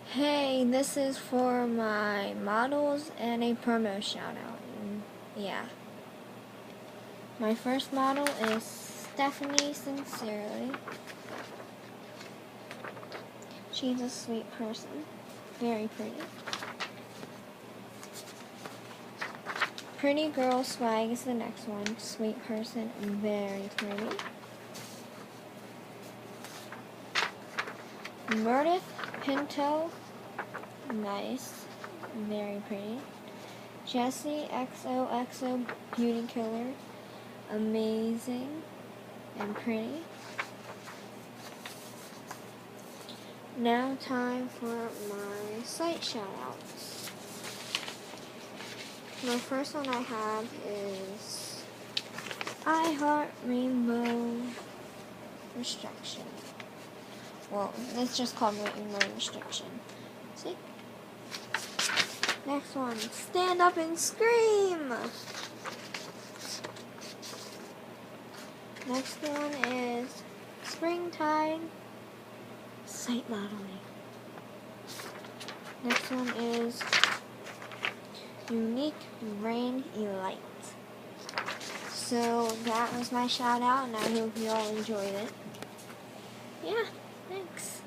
Hey, this is for my models and a promo shout out. Yeah. My first model is Stephanie Sincerely. She's a sweet person. Very pretty. Pretty Girl Swag is the next one. Sweet person. Very pretty. Meredith Pinto. Nice. Very pretty. Jessie XOXO Beauty Killer. Amazing and pretty. Now time for my site shoutouts. The first one I have is I Heart Rainbow Restriction. Well, it's just called Rainbow Restriction. See? Next one, Stand Up and Scream. Next one is Springtide Sight Modeling. Next one is Unique Brain Elite. So that was my shout out, and I hope you all enjoyed it. Yeah, thanks.